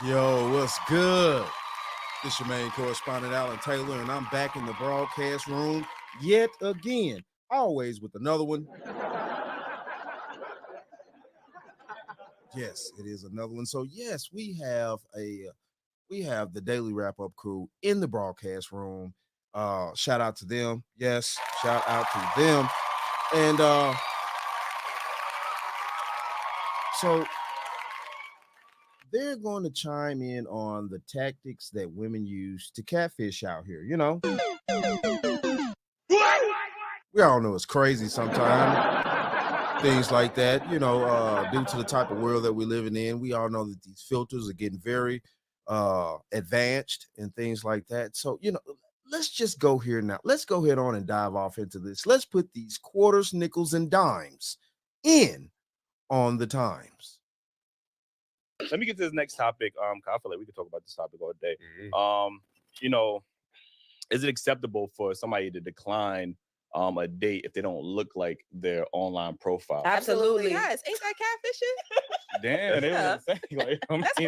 Yo, what's good? This your main correspondent, Alan Taylor, and I'm back in the broadcast room yet again, always with another one. Yes, it is another one. So yes, we have the daily wrap up crew in the broadcast room. Shout out to them. Yes, shout out to them. And so they're going to chime in on the tactics that women use to catfish out here. You know, we all know it's crazy sometimes. Things like that, due to the type of world that we're living in. We all know that these filters are getting very advanced and things like that. So, let's just go here now. Let's go ahead on and dive off into this. Let's put these quarters, nickels, and dimes in on the times. Let me get to this next topic. I feel like we could talk about this topic all day. Is it acceptable for somebody to decline a date if they don't look like their online profile? Absolutely. Yes. Ain't that catfishing? Damn, they were saying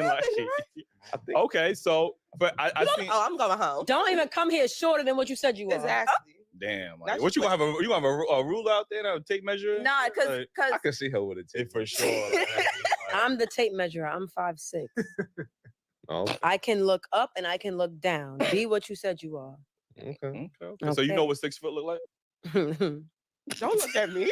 like, right? Okay, so but I think I'm going home. Don't even come here shorter than what you said you were. Exactly. Damn, like, what you gonna have a rule out there now? Tape measure? Nah, because I can see her with a tape for sure. I'm the tape measurer. I'm 5'6". Oh, I can look up and I can look down. Be what you said you are. okay. So you know what 6 foot look like? Don't look at me.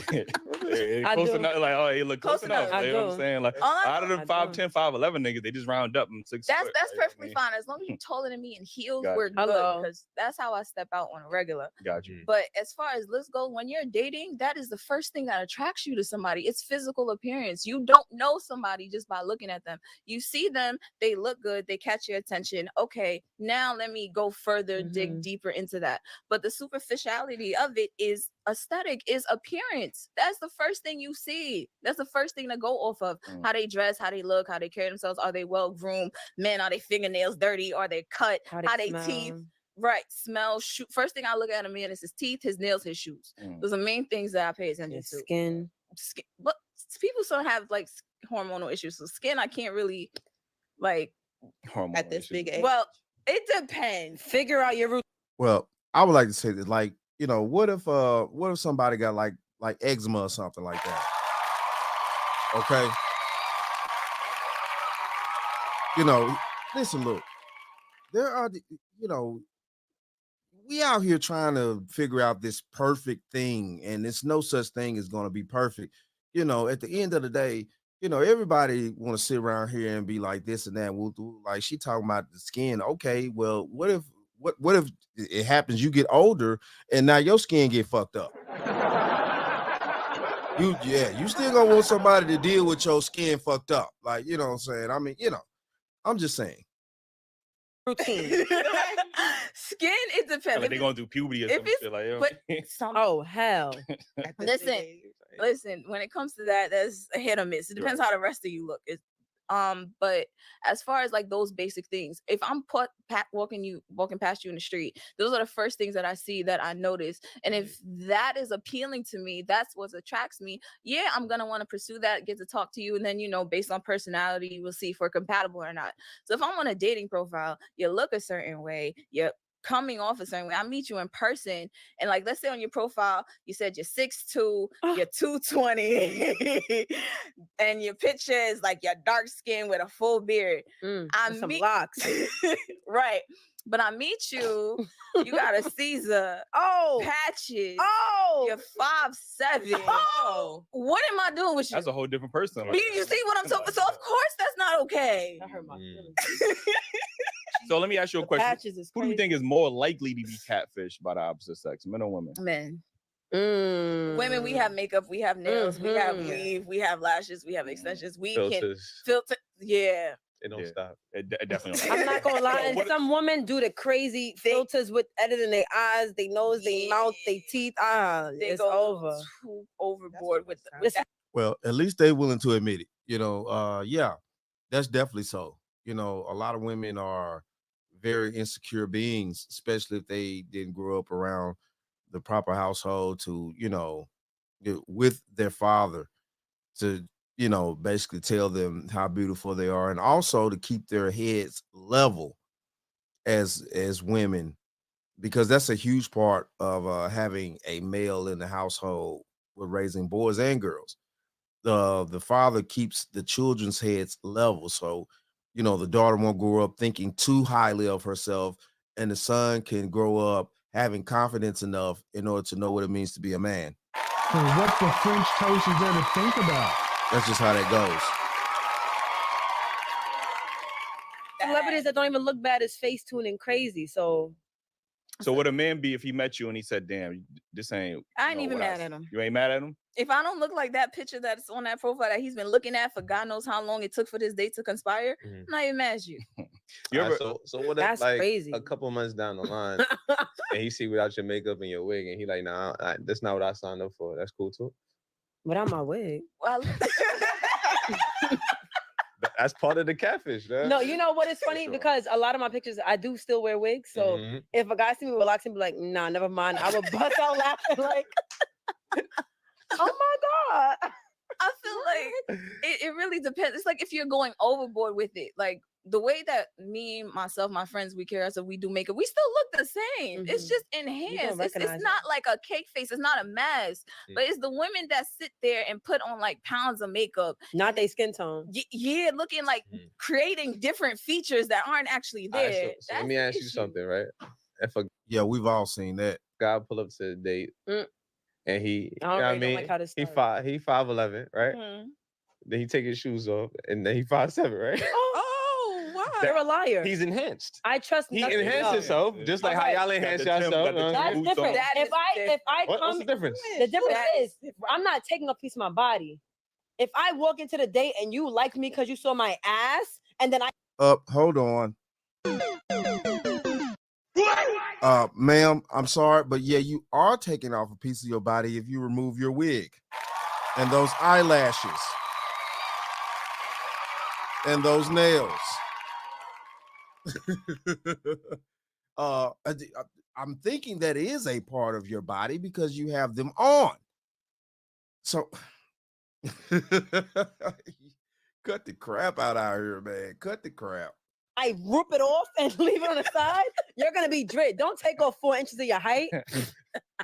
Close enough, like, oh, he look close enough. I You know what I'm saying? Like, out of the 5'10", 5'11" niggas, they just round up and 6 That's foot. that's Like, perfectly fine. As long as you're taller than me and heels, Got we're you. good. Hello. Because that's how I step out on a regular. Got you. But as far as looks go, when you're dating, that is the first thing that attracts you to somebody. It's physical appearance. You don't know somebody just by looking at them. You see them, they look good, they catch your attention. Okay, now let me go further, dig deeper into that. But the superficiality of it is aesthetic, is appearance. That's the first thing you see. That's the first thing to go off of. How they dress, how they look, how they carry themselves. Are they well groomed? Men, are they fingernails dirty? Are they cut? How they teeth? Right, smell, first thing I look at a man is his teeth, his nails, his shoes. Those are main things that I pay attention to. Skin. But people still have like hormonal issues. So skin, I can't really like Hormonal at this issues. big age. Well, it depends. Figure out your routine. Well, I would like to say that, like, what if somebody got like eczema or something like that? Okay. Listen, look, there are, we out here trying to figure out this perfect thing, and there's no such thing as going to be perfect. At the end of the day, everybody want to sit around here and be like this and that. Like she talking about the skin. Okay, well, what if it happens? You get older and now your skin get fucked up. You still gonna want somebody to deal with your skin fucked up. Like, you know what I'm saying? I mean, I'm just saying. Routine. Skin, it depends. Like they gonna do puberty or some shit like that. Oh hell. Listen, when it comes to that, that's a hit or miss. It depends how the rest of you look. But as far as like those basic things, if I'm walking past you in the street, those are the first things that I see, that I notice. And if that is appealing to me, that's what attracts me. Yeah, I'm gonna want to pursue that, get to talk to you, and then based on personality, we'll see if we're compatible or not. So if I'm on a dating profile, you look a certain way, you're coming off a certain way. I meet you in person, and like, let's say on your profile you said you're 6'2", you're 220, and your picture is like you're dark skin with a full beard. I some meet locks. Right. But I meet you, you got a Caesar, patches, you're 5'7". What am I doing with you? That's a whole different person. You see what I'm talking? So of course that's not okay. That hurt my feelings. So let me ask you a question. Who do you think is more likely to be catfished by the opposite sex, men or women? Men. Women, we have makeup, we have nails, we have weave, we have lashes, we have extensions, we Filters. can filter. Yeah. It don't stop. It definitely don't. I'm not gonna lie. And some women do the crazy filters with editing their eyes, their nose, their mouth, their teeth. They It's go over. too overboard with Well, at least they willing to admit it. Yeah, that's definitely so. A lot of women are very insecure beings, especially if they didn't grow up around the proper household to, with their father to you know, basically tell them how beautiful they are, and also to keep their heads level as women, because that's a huge part of having a male in the household with raising boys and girls. The father keeps the children's heads level, so you know the daughter won't grow up thinking too highly of herself, and the son can grow up having confidence enough in order to know what it means to be a man. So what the French toast is there to think about? That's just how that goes. Celebrities that don't even look bad is face tuning crazy. So would a man be if he met you and he said, "Damn, this ain't"? I ain't even mad at him. You ain't mad at him? If I don't look like that picture that's on that profile that he's been looking at for God knows how long it took for this date to conspire, I'm not even mad at you. So what if That's like crazy. a couple months down the line and he see without your makeup and your wig and he like, nah, that's not what I signed up for. That's cool too. Without my wig. Well, That's part of the catfish, man. No, you know what is funny? Sure. Because a lot of my pictures, I do still wear wigs. So if a guy see me with locks, he'd be like, nah, never mind. I would bust out laughing like, oh my God. I feel like it really depends. It's like if you're going overboard with it, like the way that me, myself, my friends, we carry ourselves, we do makeup, we still look the same. It's just enhanced. It's not like a cake face. It's not a mask. But it's the women that sit there and put on like pounds of makeup. Not their skin tone. Yeah, looking like creating different features that aren't actually there. Right, so let me ask you something, right? Yeah, we've all seen that. Guy pull up to the date and he, you know what I mean? Like how this he 5'11", right? Then he take his shoes off and then he 5'7", right? Oh, wow. You're a liar. He's enhanced. I trust He enhanced himself just like how y'all enhance yourself. That's different. If I come, what's the difference? The difference is I'm not taking a piece of my body. If I walk into the date and you like me because you saw my ass, and then hold on. Ma'am, I'm sorry, but yeah, you are taking off a piece of your body if you remove your wig and those eyelashes and those nails. I'm thinking that is a part of your body because you have them on. So cut the crap out here, man. Cut the crap. I rip it off and leave it on the side, you're gonna be dread. Don't take off 4 inches of your height.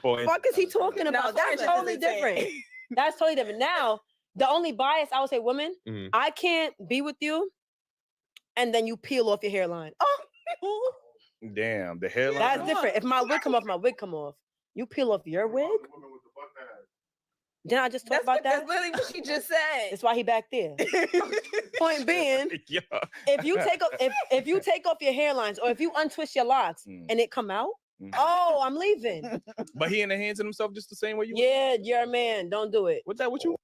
What is he talking about? That's totally different. That's totally different. Now, the only bias I would say, women, I can't be with you and then you peel off your hairline. Oh, damn, the hairline. That's different. If my wig come off, my wig come off. You peel off your wig? Didn't I just talk about that? That's literally what she just said. That's why he back there. Point being, if you take off your hairlines or if you untwist your locks and it come out, oh, I'm leaving. But he enhancing himself just the same way you. Yeah, you're a man. Don't do it. What's that? What you?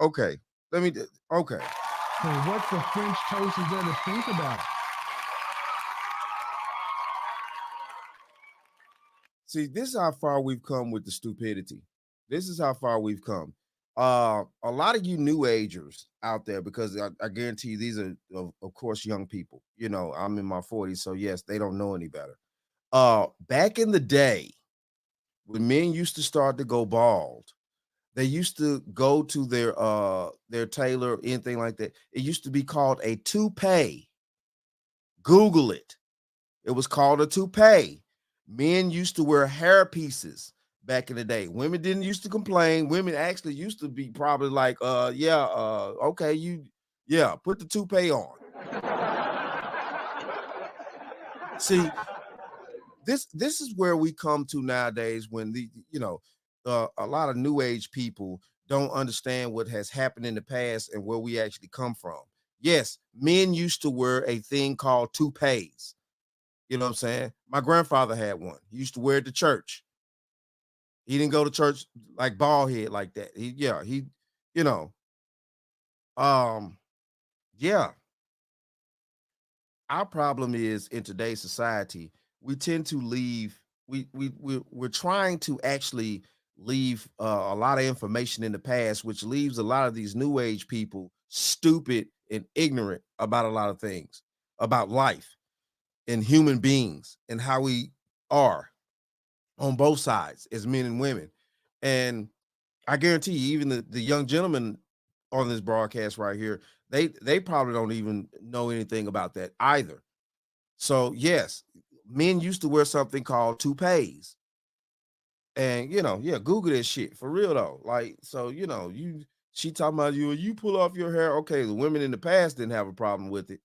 Okay, okay. So what the French toast is there to think about? See, this is how far we've come with the stupidity. This is how far we've come. A lot of you new agers out there, because I guarantee you these are, of course, young people. You know, I'm in my 40s, so yes, they don't know any better. Back in the day, when men used to start to go bald, they used to go to their tailor, anything like that. It used to be called a toupee. Google it. It was called a toupee. Men used to wear hair pieces back in the day. Women didn't used to complain. Women actually used to be probably like, okay, put the toupee on. See, this is where we come to nowadays when a lot of new age people don't understand what has happened in the past and where we actually come from. Yes, men used to wear a thing called toupees. You know what I'm saying? My grandfather had one. He used to wear it to church. He didn't go to church like bald head like that. Our problem is in today's society, we tend to leave. We're trying to actually leave a lot of information in the past, which leaves a lot of these new age people stupid and ignorant about a lot of things, about life and human beings and how we are on both sides as men and women. And I guarantee you, even the young gentlemen on this broadcast right here, they probably don't even know anything about that either. So yes, men used to wear something called toupees. And Google this shit for real though. Like, so she talking about you pull off your hair. Okay, the women in the past didn't have a problem with it,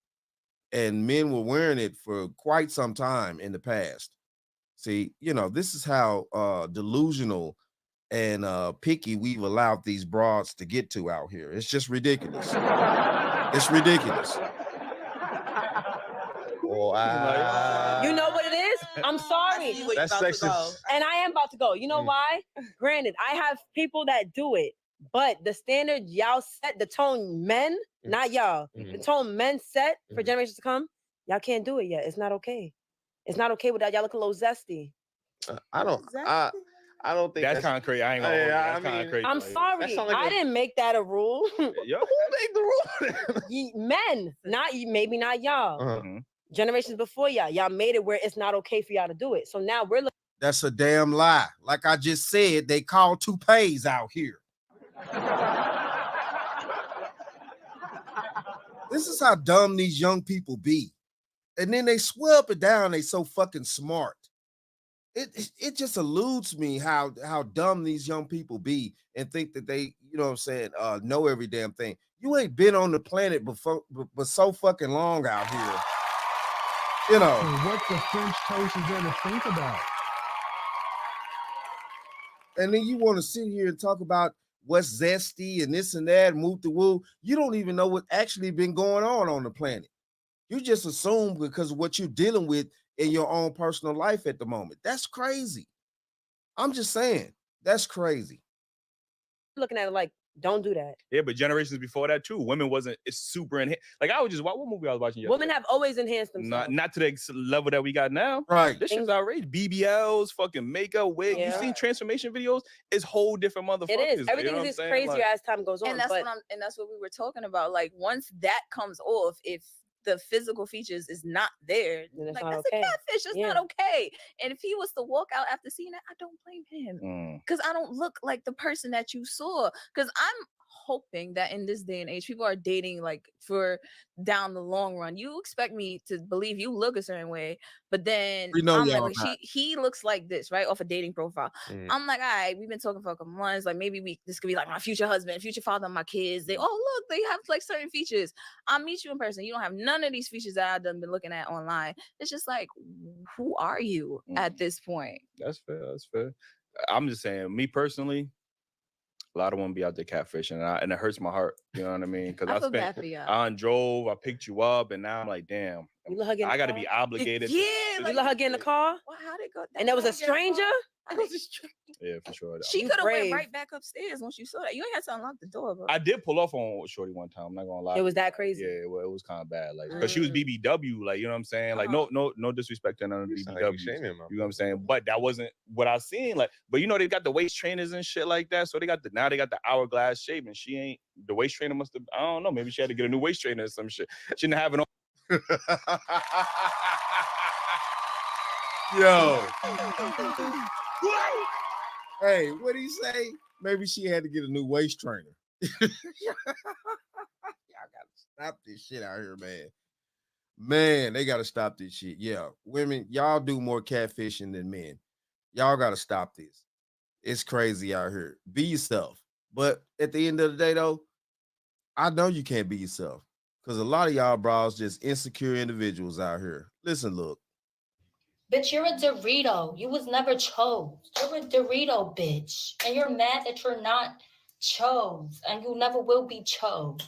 and men were wearing it for quite some time in the past. See, this is how delusional and picky we've allowed these broads to get to out here. It's just ridiculous. It's ridiculous. Wow. You know what it is? I'm sorry. That's sexist. And I am about to go. You know why? Granted, I have people that do it, but the standard y'all set, the tone men, not y'all, the tone men set for generations to come, y'all can't do it yet. It's not okay. It's not okay without y'all looking a little zesty. I don't think that's kind of crazy. I ain't gonna. That's kind of crazy. I'm sorry. I didn't make that a rule. Yo, who made the rule? Men, maybe not y'all. Generations before y'all made it where it's not okay for y'all to do it. So now we're looking. That's a damn lie. Like I just said, they call toupees out here. This is how dumb these young people be. And then they swear up and down they so fucking smart. It just eludes me how dumb these young people be and think that they, know every damn thing. You ain't been on the planet before, but so fucking long out here. What the French toast is there to think about? And then you want to sit here and talk about what's zesty and this and that, move the woo. You don't even know what actually been going on the planet. You just assume because of what you're dealing with in your own personal life at the moment. That's crazy. I'm just saying, that's crazy. Looking at it like, don't do that. Yeah, but generations before that too, women wasn't super enhanced. Like I was just what movie I was watching yesterday? Women have always enhanced themselves. Not to the level that we got now. Right. This shit's outrageous. BBLs, fucking makeup, wig. Yeah. You seen transformation videos? It's whole different motherfuckers. It is. Everything is crazier as time goes on. And that's what we were talking about. Like once that comes off, if the physical features is not there, like that's okay. A catfish. It's not okay. And if he was to walk out after seeing that, I don't blame him because I don't look like the person that you saw. Because I'm hoping that in this day and age, people are dating like for down the long run. You expect me to believe you look a certain way, but then I'm like, he looks like this, right? Off a dating profile. I'm like, all right, we've been talking for a couple months. Like maybe this could be like my future husband, future father of my kids. They look, they have like certain features. I'll meet you in person. You don't have none of these features that I've been looking at online. It's just like, who are you at this point? That's fair. That's fair. I'm just saying, me personally, a lot of women be out there catfishing, and it hurts my heart. You know what I mean? Because I drove, I picked you up, and now I'm like, damn, I got to be obligated. Yeah, you let her get in the car. Well, how'd it go? And there was a stranger. Yeah, for sure. She could have went right back upstairs once you saw that. You ain't had to unlock the door, bro. I did pull off on Shorty one time. I'm not gonna lie. It was that crazy. Yeah, well, it was kind of bad. Like, because she was BBW. Like, you know what I'm saying? Like, no disrespect to none of the BBW. You know what I'm saying? But that wasn't what I seen. Like, but they got the waist trainers and shit like that. So they got the hourglass shape, and she ain't. The waist trainer must have. I don't know. Maybe she had to get a new waist trainer or some shit. She didn't have it on. Yo. Hey, what'd he say? Maybe she had to get a new waist trainer. Y'all gotta stop this shit out here, man. Man, they gotta stop this shit. Yeah, women, y'all do more catfishing than men. Y'all gotta stop this. It's crazy out here. Be yourself. But at the end of the day, though, I know you can't be yourself. Because a lot of y'all bros just insecure individuals out here. Listen, look. Bitch, you're a Dorito. You was never chose. You're a Dorito, bitch. And you're mad that you're not chose. And you never will be chose.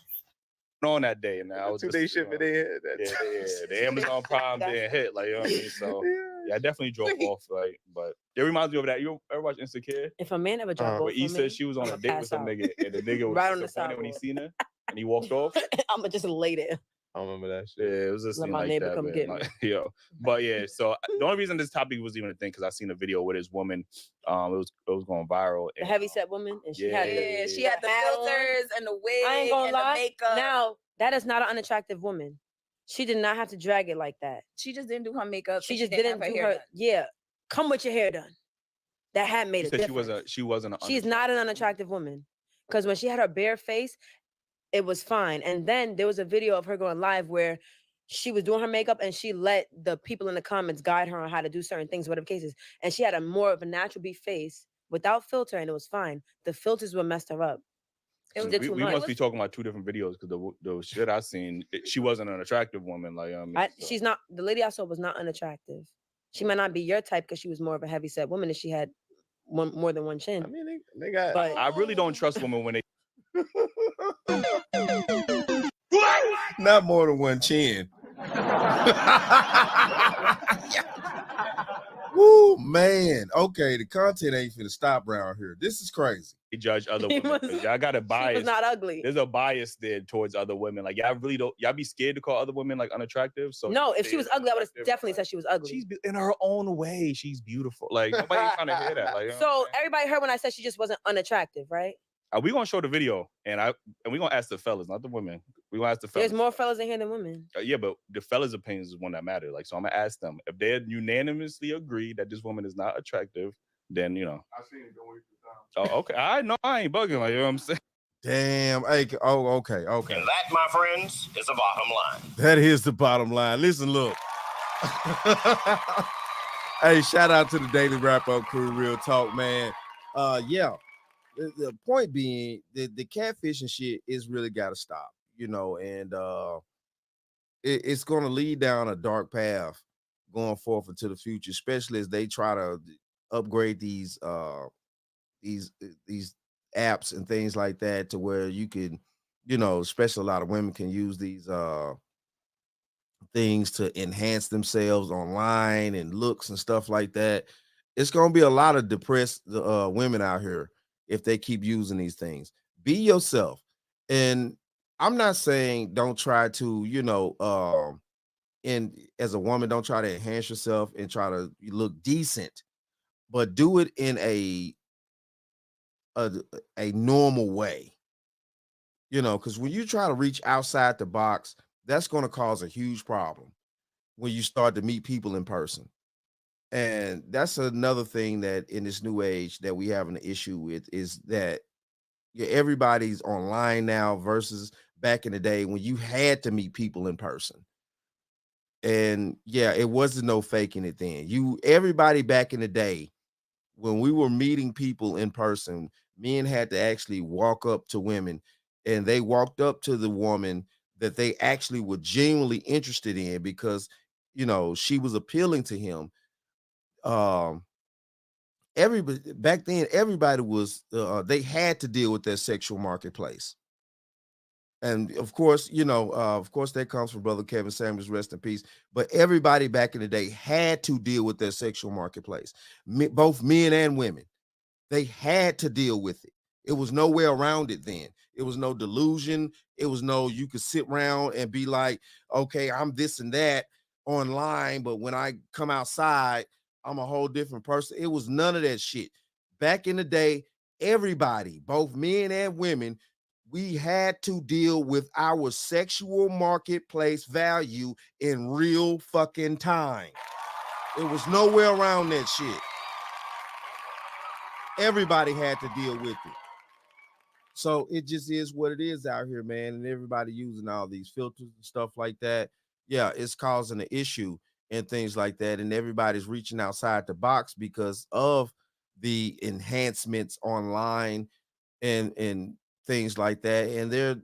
On that day, and I was 2 day shipping. They hit that. The Amazon Prime didn't hit. Like, you know what I mean? So, yeah, I definitely drove off. Like, but it reminds me of that. You ever watch Insecure? If a man ever dropped off, where E said she was on a date with some nigga, and the nigga was right on the disappointed when he seen her, and he walked off. I'ma just lay there. I remember that shit. Yeah, it was just let my neighbor come get me. Yo, but yeah. So the only reason this topic was even a thing because I seen a video with this woman. It was going viral. The heavy-set woman, and she had the filters and the wig. I ain't gonna lie. The makeup. Now that is not an unattractive woman. She did not have to drag it like that. She just didn't do her makeup. She just didn't do her. Yeah, come with your hair done. That had made a difference. She wasn't. She's not an unattractive woman because when she had her bare face. it was fine. And then there was a video of her going live where she was doing her makeup and she let the people in the comments guide her on how to do certain things, whatever cases. And she had a more of a natural beef face without filter, and it was fine. The filters were messed her up. We must be talking about two different videos because the shit I seen, she wasn't an attractive woman. Like she's not. The lady I saw was not unattractive. She might not be your type because she was more of a heavy set woman and she had more than one chin. I mean, they got. But I really don't trust women when they. Not more than one chin. Woo, man. Okay, the content ain't finna stop around here. This is crazy. They judge other women. Y'all got a bias. She was not ugly. There's a bias there towards other women. Like y'all really don't. Y'all be scared to call other women like unattractive. So no, if she was ugly, I would have definitely said she was ugly. She's in her own way. She's beautiful. Like nobody trying to hear that. Like so everybody heard when I said she just wasn't unattractive, right? We gonna show the video and we gonna ask the fellas, not the women. We gonna ask the fellas. There's more fellas in here than women. Yeah, but the fellas' opinions is one that matter. Like, so I'm gonna ask them if they unanimously agree that this woman is not attractive. Then I seen it. Don't waste your time. Oh, okay. I know I ain't bugging. Like, you know what I'm saying? Damn. Hey, okay. And that, my friends, is the bottom line. That is the bottom line. Listen, look. Hey, shout out to the Daily Wrap Up crew. Real talk, man. Yeah. The point being that the catfishing shit is really got to stop, and it's going to lead down a dark path going forward into the future, especially as they try to upgrade these apps and things like that to where you can, especially a lot of women can use these things to enhance themselves online and looks and stuff like that. It's going to be a lot of depressed women out here if they keep using these things. Be yourself. And I'm not saying don't try to, and as a woman, don't try to enhance yourself and try to look decent, but do it in a normal way, because when you try to reach outside the box, that's going to cause a huge problem when you start to meet people in person. And that's another thing that in this new age that we have an issue with is that everybody's online now versus back in the day when you had to meet people in person. And yeah, it wasn't no faking it then. Everybody back in the day, when we were meeting people in person, men had to actually walk up to women, and they walked up to the woman that they actually were genuinely interested in because, she was appealing to him. Everybody back then, everybody was they had to deal with that sexual marketplace. And of course, that comes from Brother Kevin Samuels, rest in peace. But everybody back in the day had to deal with that sexual marketplace. Both men and women, they had to deal with it. It was no way around it then. It was no delusion. It was no, you could sit around and be like, okay, I'm this and that online, but when I come outside, I'm a whole different person. It was none of that shit. Back in the day, everybody, both men and women, we had to deal with our sexual marketplace value in real fucking time. It was nowhere around that shit. Everybody had to deal with it. So it just is what it is out here, man. And everybody using all these filters and stuff like that. Yeah, it's causing an issue and things like that. And everybody's reaching outside the box because of the enhancements online and things like that. And they're,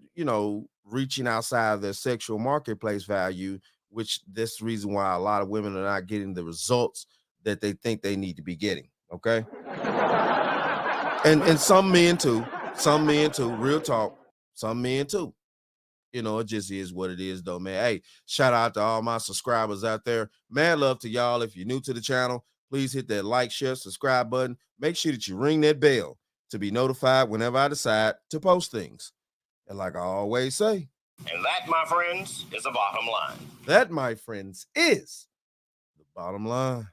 reaching outside of their sexual marketplace value, which this is the reason why a lot of women are not getting the results that they think they need to be getting. Okay. And some men too, real talk, some men too. It just is what it is though, man. Hey, shout out to all my subscribers out there. Mad love to y'all. If you're new to the channel, please hit that like, share, subscribe button. Make sure that you ring that bell to be notified whenever I decide to post things. And like I always say, and that, my friends, is the bottom line. That, my friends, is the bottom line.